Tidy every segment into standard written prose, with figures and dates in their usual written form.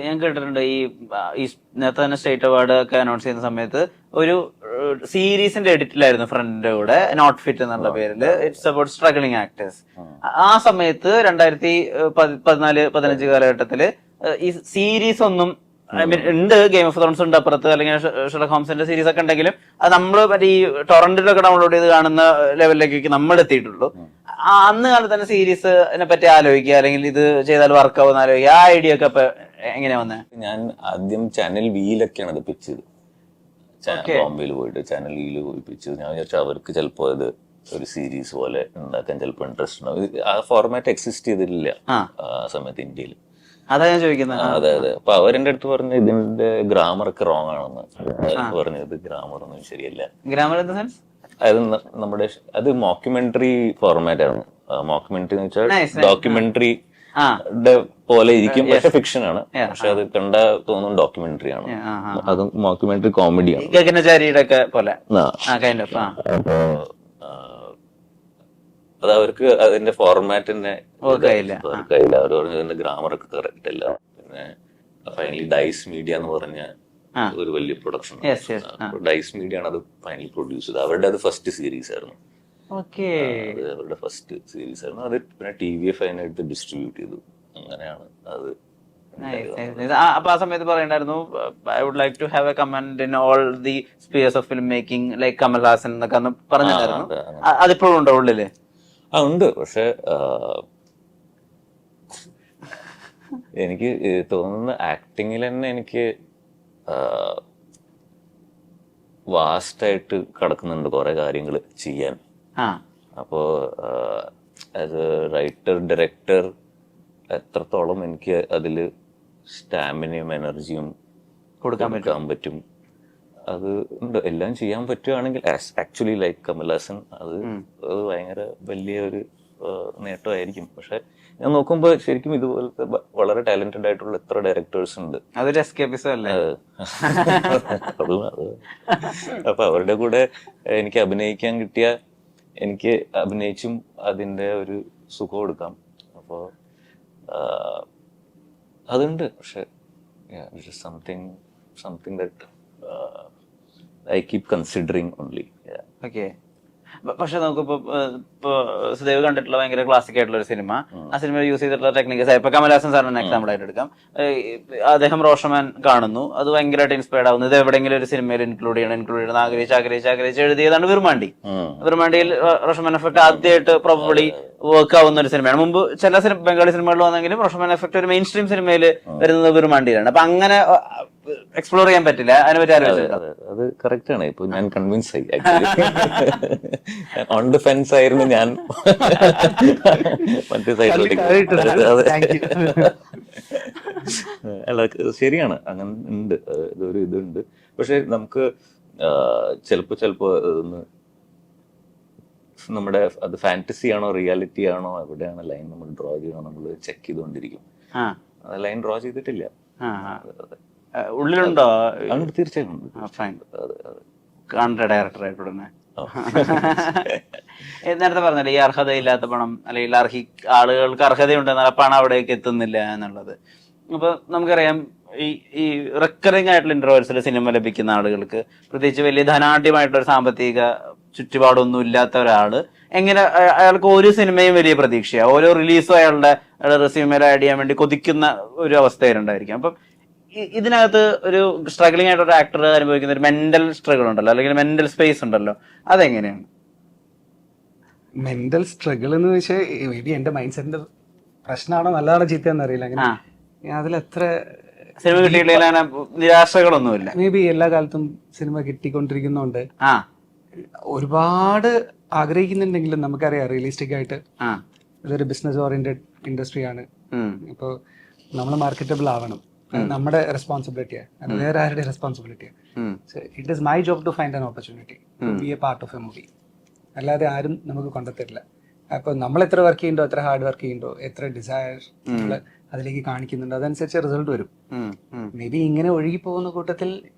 ഞാൻ കേട്ടിട്ടുണ്ട് ഈ നേരത്തെ തന്നെ സ്റ്റേറ്റ് അവാർഡ് ഒക്കെ അനൗൺസ് ചെയ്യുന്ന സമയത്ത് ഒരു സീരീസിന്റെ എഡിറ്റിലായിരുന്നു ഫ്രണ്ടിന്റെ കൂടെ നോട്ട് ഫിറ്റ് എന്നുള്ള പേരിൽ ഇറ്റ്സ് അബൌട്ട് സ്ട്രഗ്ലിംഗ് ആക്ടേഴ്സ്. ആ സമയത്ത് 2014-15 കാലഘട്ടത്തില് ഈ സീരീസ് ഒന്നും ഉണ്ട്, ഗെയിം ഓഫ് ത്രോൺസ് ഉണ്ട് അപ്പുറത്ത്, അല്ലെങ്കിൽ ഷെർലക് ഹോംസിന്റെ സീരീസ് ഒക്കെ ഉണ്ടെങ്കിലും അത് നമ്മൾ മറ്റേ ഈ ടൊറന്റിലൊക്കെ ഡൗൺലോഡ് ചെയ്ത് കാണുന്ന ലെവലിലേക്കൊക്കെ നമ്മൾ എത്തിയിട്ടുള്ളൂ. അന്ന് കാലത്ത് തന്നെ സീരീസിനെ പറ്റി ആലോചിക്കുക, അല്ലെങ്കിൽ ഇത് ചെയ്താൽ വർക്ക് ആവുന്ന ആലോചിക്കുക, ആ ഐഡിയ ഒക്കെ ഇപ്പൊ എങ്ങനെയാ വന്നത്? ഞാൻ ആദ്യം ചാനൽ വിയിലൊക്കെയാണ് അത് പിച്ച് ചെയ്ത്, ബോംബെയിൽ പോയിട്ട് ചാനൽ വിയിൽ പോയി പിച്ച് ചെയ്ത്. ഞാൻ വിചാരിച്ചു അവർക്ക് ചിലപ്പോ ഇത് ഒരു സീരീസ് പോലെ ഉണ്ടാക്കാൻ ചിലപ്പോൾ ഇൻട്രസ്റ്റ് ഉണ്ടാവും. ആ ഫോർമാറ്റ് എക്സിസ്റ്റ് ചെയ്തിട്ടില്ല ആ സമയത്ത് ഇന്ത്യയിൽ. അതാ ഞാൻ ചോദിക്കുന്നത്. അതെ അതെ. അപ്പൊ അവരെന്റെ അടുത്ത് പറഞ്ഞു ഇതിന്റെ ഗ്രാമർ ഒക്കെ റോങ് ആണെന്ന് പറഞ്ഞത്. ഗ്രാമർ ഒന്നും ശരിയല്ല. ഗ്രാമർ ഇൻ ദ സെൻസ് അത് നമ്മുടെ അത് മോക്യുമെന്ററി ഫോർമാറ്റ് ആണ്. മോക്യുമെന്ററി എന്ന് വെച്ചാൽ ഡോക്യുമെന്ററി പോലെ ഇരിക്കും, പക്ഷെ ഫിക്ഷൻ ആണ്. പക്ഷെ അത് കണ്ട തോന്നുന്നു ഡോക്യുമെന്ററി ആണ്. അത് മോക്യുമെന്ററി കോമഡിയാണ്. ഗഗനചാരിയുടെ ഒക്കെ പോലെ. അപ്പോ അത് അവർക്ക് അതിന്റെ ഫോർമാറ്റിന്റെ കയ്യില്ല. അവർ പറഞ്ഞു ഇതിന്റെ ഗ്രാമർ ഒക്കെ കറക്റ്റ് അല്ല. പിന്നെ ഫൈനലി ഡൈസ് മീഡിയ എന്ന് പറഞ്ഞ ഒരു വലിയ പ്രൊഡക്ഷൻ, ഡൈസ് മീഡിയ ആണ് അത് ഫൈനലി പ്രൊഡ്യൂസ് ചെയ്തത്. അവരുടെ അത് ഫസ്റ്റ് സീരീസ് ആയിരുന്നു. അവരുടെ ഫസ്റ്റ് സീരീസ് ആയിരുന്നു അത്. പിന്നെ TVF അതിനായിട്ട് ഡിസ്ട്രിബ്യൂട്ട് ചെയ്തു. അങ്ങനെയാണ് അത്. അപ്പൊ ആ സമയത്ത് പറയണ്ടായിരുന്നു I would like to have a comment in all the spheres of film making like Kamal Haasan എന്നൊക്കെ അന്ന് പറഞ്ഞിട്ടുണ്ടായിരുന്നു. അതിപ്പോഴും ഉണ്ടോ ഉള്ളില്? ഉണ്ട്. പക്ഷെ എനിക്ക് തോന്നുന്ന ആക്ടിങ്ങിൽ തന്നെ എനിക്ക് വാസ്റ്റായിട്ട് കിടക്കുന്നുണ്ട് കുറെ കാര്യങ്ങൾ ചെയ്യാൻ. അപ്പോ ആസ് എ റൈറ്റർ ഡയറക്ടർ എത്രത്തോളം എനിക്ക് അതില് സ്റ്റാമിനയും എനർജിയും കൊടുക്കാൻ പറ്റും അത് ഉണ്ട്. എല്ലാം ചെയ്യാൻ പറ്റുകയാണെങ്കിൽ ആക്ച്വലി ലൈക്ക് കമൽഹാസൻ അത് ഭയങ്കര വലിയ ഒരു നേട്ടമായിരിക്കും. പക്ഷെ ഞാൻ നോക്കുമ്പോ ശരിക്കും ഇതുപോലത്തെ വളരെ ടാലന്റഡ് ആയിട്ടുള്ള എത്ര ഡയറക്ടേഴ്സ് ഉണ്ട്. അതൊരു എസ്കേപ്പിസം അല്ലേ? അപ്പൊ അവരുടെ കൂടെ എനിക്ക് അഭിനയിക്കാൻ കിട്ടിയ എനിക്ക് അഭിനയിച്ചും അതിന്റെ ഒരു സുഖം കൊടുക്കാം. അപ്പോ അതുണ്ട്. പക്ഷെ something that I keep considering only. Okay. പക്ഷെ നമുക്കിപ്പോ സുദേവ് കണ്ടിട്ടുള്ള ഭയങ്കര ക്ലാസിക് ആയിട്ടുള്ള ഒരു സിനിമ, ആ സിനിമയിൽ യൂസ് ചെയ്തിട്ടുള്ള ടെക്നിക്സ് ഇപ്പൊ കമൽഹാസൻ സാറിന് എക്സാമ്പിൾ ആയിട്ട് എടുക്കാം. അദ്ദേഹം റോഷമാൻ കാണുന്നു, അത് ഭയങ്കരമായിട്ട് ഇൻസ്പയർഡ് ആവുന്നു. ഇത് എവിടെയെങ്കിലും ഒരു സിനിമയിൽ ഇൻക്ലൂഡ് ചെയ്യണം ആഗ്രഹിച്ച് എഴുതിയതാണ് വിറുമാണ്ടി. വിറുമാണ്ടിയിൽ റോഷമാൻ എഫക്ട് ആദ്യമായിട്ട് പ്രോബബ്ലി വർക്ക് ആവുന്ന ഒരു സിനിമയാണ്. മുമ്പ് ചില ബംഗാളി സിനിമകളിൽ വന്നെങ്കിലും റോഷമാൻ എഫക്ട് ഒരു മെയിൻ സ്ട്രീം സിനിമയിൽ വരുന്നത് വിറുമാണ്ടിയിലാണ്. അപ്പൊ അങ്ങനെ എക്സ്പ്ലോർ ചെയ്യാൻ പറ്റില്ല. അതിനെപ്പറ്റി ആലോചിച്ചിട്ടുണ്ട്? അത് കറക്റ്റ് ആണ്. ഇപ്പൊ ഞാൻ കൺവിൻസ് ആയി. ഓൺ ദ ഫെൻസ് ആയിരുന്നു ഞാൻ. മറ്റേ സൈഡിലേക്ക് അല്ല, ശരിയാണ്, അങ്ങനെ ഉണ്ട്. ഇതൊരു ഇതുണ്ട്. പക്ഷെ നമുക്ക് ചിലപ്പോ ഒന്ന് നമ്മുടെ അത് ഫാന്റസി ആണോ റിയാലിറ്റി ആണോ എവിടെയാണ് ലൈൻ നമ്മൾ ഡ്രോ ചെയ്യണോ നമ്മൾ ചെക്ക് ചെയ്തുകൊണ്ടിരിക്കും. ലൈൻ ഡ്രോ ചെയ്തിട്ടില്ല. ഉള്ളിലുണ്ടോ? തീർച്ചയായും ഡയറക്ടറായിട്ട് ഉടനെ നേരത്തെ പറഞ്ഞല്ലേ ഈ അർഹതയില്ലാത്ത പണം, അല്ലെങ്കിൽ ആളുകൾക്ക് അർഹതയുണ്ടെന്നാൽ പണം അവിടേക്ക് എത്തുന്നില്ല എന്നുള്ളത്. അപ്പൊ നമുക്കറിയാം ഈ റിക്കറിംഗ് ആയിട്ടുള്ള ഇന്റർവെൽസിൽ സിനിമ ലഭിക്കുന്ന ആളുകൾക്ക്, പ്രത്യേകിച്ച് വലിയ ധനാഢ്യമായിട്ടുള്ള സാമ്പത്തിക ചുറ്റുപാടൊന്നും ഇല്ലാത്ത ഒരാള് എങ്ങനെ അയാൾക്ക് ഒരു സിനിമയും വലിയ പ്രതീക്ഷയാണ്, ഓരോ റിലീസും അയാളുടെ റെസ്യൂമേൽ ആഡ് ചെയ്യാൻ വേണ്ടി കൊതിക്കുന്ന ഒരു അവസ്ഥയിലുണ്ടായിരിക്കും. അപ്പം ഇതിനകത്ത് ഒരു സ്ട്രഗ്ലിംഗ് ആയിട്ട് ഒരു ആക്ടർ അനുഭവിക്കുന്ന ഒരു മെന്റൽ സ്ട്രഗിൾ ഉണ്ടല്ലോ, അല്ലെങ്കിൽ മെന്റൽ സ്പേസ് ഉണ്ടല്ലോ, അതെങ്ങനെയാണ്? മെന്റൽ സ്ട്രഗിൾ എന്ന് വെച്ചാൽ മേ ബി എന്റെ മൈൻഡ് സെറ്റിന്റെ പ്രശ്നമാണോ നല്ലതാണോ ചീത്തയെന്ന് അറിയില്ല. അങ്ങനെ അതിലെത്ര സിനിമ കിട്ടിയിട്ടില്ല നിരാശകളൊന്നുമില്ല. മേ ബി എല്ലാ കാലത്തും സിനിമ കിട്ടിക്കൊണ്ടിരിക്കുന്നോണ്ട് ഒരുപാട് ആഗ്രഹിക്കുന്നുണ്ടെങ്കിലും നമുക്കറിയാം റിയലിസ്റ്റിക് ആയിട്ട് ഇതൊരു ബിസിനസ് ഓറിയന്റഡ് ഇൻഡസ്ട്രിയാണ്. ഇപ്പോൾ നമ്മൾ മാർക്കറ്റബിൾ ആവണം, നമ്മുടെ റെസ്പോൺസിബിലിറ്റിയാണ്, അത് വേറെ ആരുടെ റെസ്പോൺസിബിലിറ്റിയാണ്. It is my job to find an opportunity to be a part of a movie. അല്ലാതെ ആരും നമുക്ക് കൊണ്ടുത്തരില്ല. അപ്പൊ നമ്മൾ എത്ര വർക്ക് ചെയ്യുന്നുണ്ടോ, എത്ര ഹാർഡ് വർക്ക് ചെയ്യുന്നുണ്ടോ, എത്ര ഡിസയർ നമ്മൾ അതിലേക്ക് കാണിക്കുന്നുണ്ടോ, അതനുസരിച്ച് റിസൾട്ട് വരും. മേ ബി ഇങ്ങനെ ഒഴുകി പോകുന്ന കൂട്ടത്തിൽ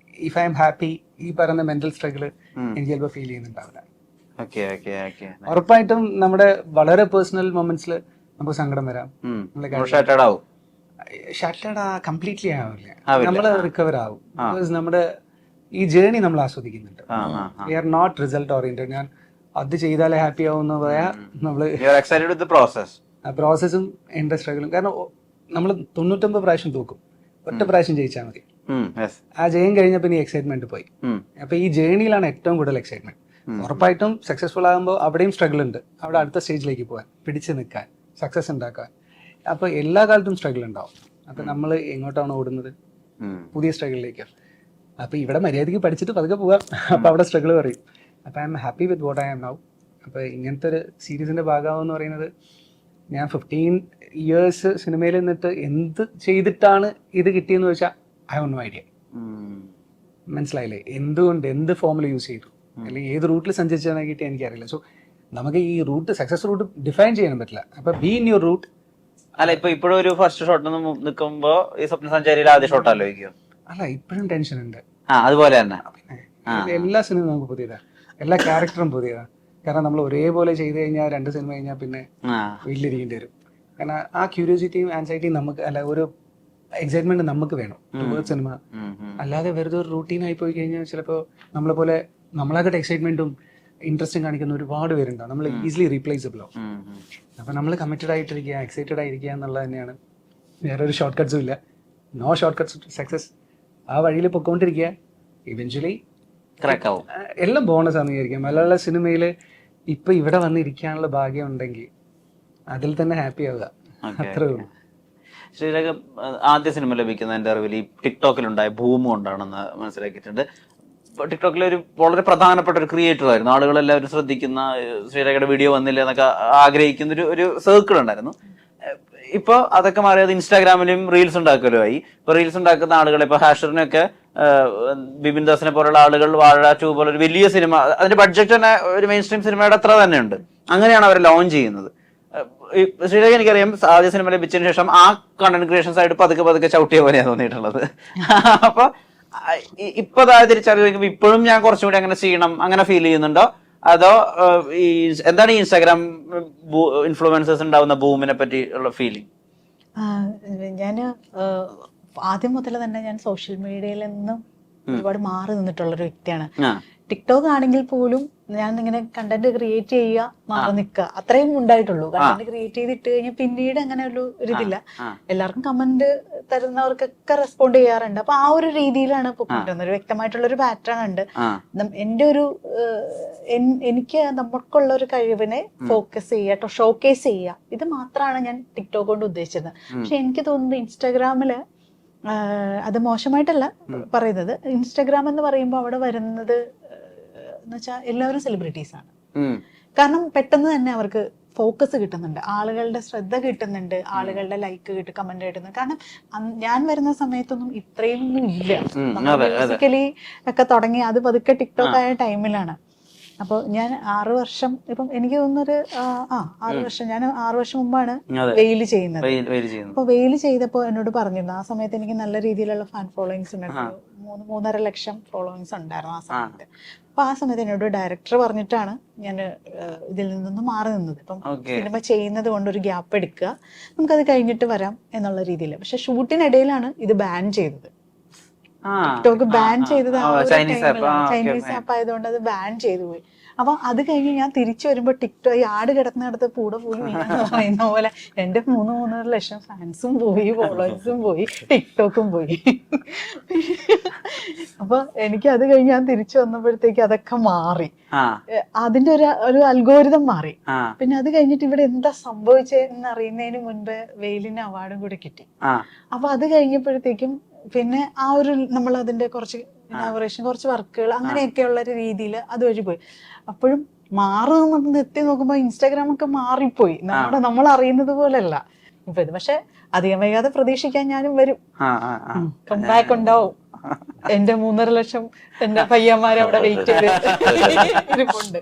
ഇഫ് ഐ എം ഹാപ്പി, ഈ പറയുന്ന മെന്റൽ സ്ട്രഗിള് എനിക്ക് ചിലപ്പോൾ ഫീൽ ചെയ്യുന്നുണ്ടാവില്ല. ഉറപ്പായിട്ടും നമ്മുടെ വളരെ പേഴ്സണൽ മൊമെന്റ്സിൽ നമുക്ക് സങ്കടം വരാം. ഷട്ടേഡ് കംപ്ലീറ്റ്ലി ആവില്ല, നമ്മൾ റിക്കവർ ആവും. ബിക്കോസ് നമ്മുടെ ഈ ജേർണി നമ്മൾ ആസ്വദിക്കുന്നുണ്ട്. We are not result oriented. ഞാൻ അത് ചെയ്താലേ ഹാപ്പി ആവും എന്ന് പറയാ നമ്മള് പ്രോസസ്സും എന്റെ സ്ട്രഗിളും. കാരണം നമ്മൾ 99 പ്രാവശ്യം തൂക്കും, ഒറ്റ പ്രാവശ്യം ജയിച്ചാൽ മതി. ആ ജയം കഴിഞ്ഞ പിന്നെ എക്സൈറ്റ്മെന്റ് പോയി. അപ്പൊ ഈ ജേർണിയിലാണ് ഏറ്റവും കൂടുതൽ എക്സൈറ്റ്മെന്റ്. ഉറപ്പായിട്ടും സക്സസ്ഫുൾ ആകുമ്പോൾ അവിടെയും സ്ട്രഗിൾ ഉണ്ട്. അവിടെ അടുത്ത സ്റ്റേജിലേക്ക് പോകാൻ, പിടിച്ചു നിൽക്കാൻ, സക്സസ് ഉണ്ടാക്കാൻ. അപ്പൊ എല്ലാ കാലത്തും സ്ട്രഗിൾ ഉണ്ടാവും. അപ്പൊ നമ്മൾ എങ്ങോട്ടാണ് ഓടുന്നത്? പുതിയ സ്ട്രഗിളിലേക്ക്. അപ്പൊ ഇവിടെ മര്യാദയ്ക്ക് പഠിച്ചിട്ട് പതുക്കെ പോവാം. അപ്പൊ അവിടെ സ്ട്രഗിൾ പറയും. അപ്പൊ I am happy with what I am now. അപ്പൊ ഇങ്ങനത്തെ ഒരു സീരീസിന്റെ ഭാഗമാവെന്ന് പറയുന്നത്, ഞാൻ 15 years സിനിമയിൽ നിന്നിട്ട് എന്ത് ചെയ്തിട്ടാണ് ഇത് കിട്ടിയെന്ന് വെച്ചാൽ ഐ ഹവ് നോ ഐഡിയ. മനസ്സിലായില്ലേ? എന്തുകൊണ്ട്, എന്ത് ഫോമിൽ യൂസ് ചെയ്തു, അല്ലെങ്കിൽ ഏത് റൂട്ടിൽ സഞ്ചരിച്ചാണ് കിട്ടിയ എനിക്കറിയില്ല. സോ നമുക്ക് ഈ റൂട്ട്, സക്സസ് റൂട്ട് ഡിഫൈൻ ചെയ്യാൻ പറ്റില്ല. അപ്പൊ ബി ഇൻ യുവർ റൂട്ട്. അല്ല, ഇപ്പൊ ഇപ്പോഴും ഒരു ഫസ്റ്റ് ഷോട്ട് നിൽക്കുമ്പോ ഈ സ്വപ്ന സഞ്ചാരിയിൽ ആദ്യ ഷോട്ട് ആലോചിക്കും. അല്ല, ഇപ്പോഴും ടെൻഷൻ ഉണ്ട്. അതുപോലെ തന്നെ എല്ലാ സിനിമയും നമുക്ക് പുതിയതാ, എല്ലാ ക്യാരക്ടറും പുതിയതാ. കാരണം നമ്മൾ ഒരേപോലെ ചെയ്ത് കഴിഞ്ഞാൽ 2 സിനിമ കഴിഞ്ഞാൽ പിന്നെ വീട്ടിലിരിക്കേണ്ടി വരും. കാരണം ആ ക്യൂരിയോസിറ്റിയും ആൻസൈറ്റിയും നമുക്ക്, അല്ല ഒരു എക്സൈറ്റ്മെന്റ് നമുക്ക് വേണം ടുവേർഡ്സ് സിനിമ. അല്ലാതെ വെറുതെ ഒരു റൂട്ടീനായി പോയി കഴിഞ്ഞാൽ ചിലപ്പോൾ നമ്മളെ പോലെ നമ്മളാകട്ടെ എക്സൈറ്റ്മെന്റും ഇൻട്രസ്റ്റും കാണിക്കുന്ന ഒരുപാട് പേരുണ്ടാവും. നമ്മൾ ഈസിലി റീപ്ലേസബിൾ ആവും. അപ്പൊ നമ്മൾ കമ്മിറ്റഡ് ആയിട്ടിരിക്കുക, എക്സൈറ്റഡ് ആയിരിക്കുക എന്നുള്ളത് തന്നെയാണ്. വേറൊരു ഷോർട്ട് കട്ട്സും ഇല്ല. No short cuts to success. ആ വഴിയിൽ പൊക്കോണ്ടിരിക്കുക. ഇവൻച്വലി എല്ലാം ബോണസ് ആണെന്ന് വിചാരിക്കാം. മലയാള സിനിമയിൽ ഇപ്പൊ ഇവിടെ വന്നിരിക്കാനുള്ള ഭാഗ്യം ഉണ്ടെങ്കിൽ അതിൽ തന്നെ ഹാപ്പി ആവുക, അത്രേ ഉള്ളൂ. ശ്രീരേഖ ആദ്യ സിനിമ ലഭിക്കുന്നതിന്റെ അറിവിൽ ഈ ടിക്ടോക്കിലുണ്ടായ ഭൂമി കൊണ്ടാണെന്ന് മനസ്സിലാക്കിയിട്ടുണ്ട്. ടിക്ടോക്കിൽ ഒരു വളരെ പ്രധാനപ്പെട്ട ഒരു ക്രിയേറ്റർ ആയിരുന്നു. ആളുകളെല്ലാവരും ശ്രദ്ധിക്കുന്ന, ശ്രീരേഖയുടെ വീഡിയോ വന്നില്ല എന്നൊക്കെ ആഗ്രഹിക്കുന്ന ഒരു സർക്കിൾ ഉണ്ടായിരുന്നു. ഇപ്പൊ അതൊക്കെ മാറിയത് ഇൻസ്റ്റാഗ്രാമിലും റീൽസ് ഉണ്ടാക്കലും ആയി. ഇപ്പൊ റീൽസ് ഉണ്ടാക്കുന്ന ആളുകൾ, ഇപ്പൊ ഹാഷറിനൊക്കെ ബിപിൻ ദാസിനെ പോലുള്ള ആളുകൾ വാഴ 2 പോലെ ഒരു വലിയ സിനിമ, അതിന്റെ ബഡ്ജറ്റ് തന്നെ ഒരു മെയിൻ സ്ട്രീം സിനിമയുടെ അത്ര തന്നെ ഉണ്ട്. അങ്ങനെയാണ് അവർ ലോഞ്ച് ചെയ്യുന്നത്. ശ്രീരേഖ എനിക്കറിയാം, ആദ്യ സിനിമ ലഭിച്ചതിന് ശേഷം ആ കണ്ടന്റ് ക്രിയേഷൻ സൈഡ് പതുക്കെ ചവിട്ടിയ പോലെയാണ് തോന്നിയിട്ടുള്ളത്. അപ്പൊ ഇപ്പൊ തിരിച്ചറിയുമ്പോൾ ഇപ്പോഴും ഞാൻ കുറച്ചും കൂടി അങ്ങനെ ചെയ്യണം, അങ്ങനെ ഫീൽ ചെയ്യുന്നുണ്ടോ? അതോ ഈ എന്താണ് ഈ ഇൻസ്റ്റാഗ്രാം ഇൻഫ്ലുവൻസേഴ്സ് ഉണ്ടാവുന്ന ബൂമിനെ പറ്റി ഉള്ള ഫീലിംഗ്? ഞാൻ ആദ്യം മുതൽ തന്നെ ഞാൻ സോഷ്യൽ മീഡിയയിൽ നിന്നും ഒരുപാട് മാറി നിന്നിട്ടുള്ള ഒരു വ്യക്തിയാണ്. ടിക്ടോക്ക് ആണെങ്കിൽ പോലും ഞാൻ ഇങ്ങനെ കണ്ടന്റ് ക്രിയേറ്റ് ചെയ്യുക, മാറി നിൽക്കുക, അത്രയും ഉണ്ടായിട്ടുള്ളൂ. കണ്ടന്റ് ക്രിയേറ്റ് ചെയ്തിട്ട് കഴിഞ്ഞാൽ പിന്നീട് അങ്ങനെ ഒരു ഇതില്ല. എല്ലാവർക്കും കമന്റ് തരുന്നവർക്കൊക്കെ റെസ്പോണ്ട് ചെയ്യാറുണ്ട്. അപ്പൊ ആ ഒരു രീതിയിലാണ് പോയിക്കൊണ്ടിരുന്നത്. ഒരു വ്യക്തമായിട്ടുള്ള ഒരു പാറ്റേൺ ഉണ്ട്. എന്റെ ഒരു എനിക്ക് നമുക്കുള്ള ഒരു കഴിവിനെ ഫോക്കസ് ചെയ്യുക, ഷോക്കേസ് ചെയ്യുക, ഇത് മാത്രമാണ് ഞാൻ ടിക്ടോക്ക് കൊണ്ട് ഉദ്ദേശിച്ചിരുന്നത്. പക്ഷെ എനിക്ക് തോന്നുന്നത് ഇൻസ്റ്റാഗ്രാമില് അത് മോശമായിട്ടല്ല പറയുന്നത്. ഇൻസ്റ്റാഗ്രാം എന്ന് പറയുമ്പോൾ അവിടെ വരുന്നത് എന്ന് വെച്ചാൽ എല്ലാവരും സെലിബ്രിറ്റീസ് ആണ്. കാരണം പെട്ടെന്ന് തന്നെ അവർക്ക് ഫോക്കസ് കിട്ടുന്നുണ്ട്, ആളുകളുടെ ശ്രദ്ധ കിട്ടുന്നുണ്ട്, ആളുകളുടെ ലൈക്ക് കിട്ടും, കമന്റ് കിട്ടുന്നുണ്ട്. കാരണം ഞാൻ വരുന്ന സമയത്തൊന്നും ഇത്രയൊന്നും ഇല്ല. ബേസിക്കലി ഒക്കെ തുടങ്ങി അത് പതുക്കെ ടിക്ടോക്ക് ആയ ടൈമിലാണ്. അപ്പോൾ ഞാൻ 6 വർഷം, ഇപ്പം എനിക്ക് തോന്നുന്നൊരു 6 വർഷം, ഞാൻ 6 വർഷം മുമ്പാണ് വെയിൽ ചെയ്യുന്നത്. അപ്പൊ വെയിൽ ചെയ്തപ്പോൾ എന്നോട് പറഞ്ഞിരുന്നു, ആ സമയത്ത് എനിക്ക് നല്ല രീതിയിലുള്ള ഫാൻ ഫോളോയിങ്സ് ഉണ്ടായിരുന്നു. 3-3.5 ലക്ഷം ഫോളോയിങ്സ് ഉണ്ടായിരുന്നു ആ സമയത്ത്. അപ്പൊ ആ സമയത്ത് എന്നോട് ഡയറക്ടർ പറഞ്ഞിട്ടാണ് ഞാൻ ഇതിൽ നിന്നൊന്നും മാറി നിന്നത്. ഇപ്പം സിനിമ ചെയ്യുന്നത് കൊണ്ട് ഒരു ഗ്യാപ്പ് എടുക്കുക, നമുക്കത് കഴിഞ്ഞിട്ട് വരാം എന്നുള്ള രീതിയിൽ. പക്ഷെ ഷൂട്ടിനിടയിലാണ് ഇത് ബാൻ ചെയ്തത്. ടിക്ടോക്ക് ബാൻ ചെയ്തത് ചൈനീസ് ആപ്പ് ആയതുകൊണ്ട് അത് ബാൻ ചെയ്തു പോയി. അപ്പൊ അത് കഴിഞ്ഞ് ഞാൻ തിരിച്ചു വരുമ്പോ ടിക്ടോക്ക്, ഈ ആട് കിടക്കുന്നിടത്ത് കൂടെ പോയി വീണെന്ന് പറയുന്ന പോലെ എന്റെ 3-3.5 ലക്ഷം ഫാൻസും പോയി, ഫോളോവേഴ്സും പോയി, ടിക്ടോക്കും പോയി. അപ്പൊ എനിക്ക് അത് കഴിഞ്ഞ് ഞാൻ തിരിച്ചു വന്നപ്പോഴത്തേക്ക് അതൊക്കെ മാറി. അതിന്റെ ഒരു അൽഗോരിതം മാറി. പിന്നെ അത് കഴിഞ്ഞിട്ട് ഇവിടെ എന്താ സംഭവിച്ചതെന്ന് അറിയുന്നതിന് മുൻപ് വെയിലിന് അവാർഡും കൂടി കിട്ടി. അപ്പൊ അത് കഴിഞ്ഞപ്പോഴത്തേക്കും പിന്നെ ആ ഒരു നമ്മൾ അതിന്റെ കുറച്ച് ഇനാഗുറേഷൻ, കുറച്ച് വർക്കുകൾ, അങ്ങനെയൊക്കെയുള്ള ഒരു രീതിയിൽ അതുവഴി പോയി. അപ്പോഴും മാറുമെന്ന് എത്തി നോക്കുമ്പോ ഇൻസ്റ്റാഗ്രാം ഒക്കെ മാറിപ്പോയി. നമ്മൾ അറിയുന്നത് പോലെയല്ല ഇപ്പൊ ഇത്. പക്ഷെ അധികം വൈകാതെ പ്രതീക്ഷിക്കാൻ ഞാനും വരും. കംബാക്ക് ഉണ്ടാവും. എന്റെ 3.5 ലക്ഷം എന്റെ പയ്യന്മാരെ അവിടെ വെയിറ്റ് ചെയ്ത് ഇരിപ്പുണ്ട്.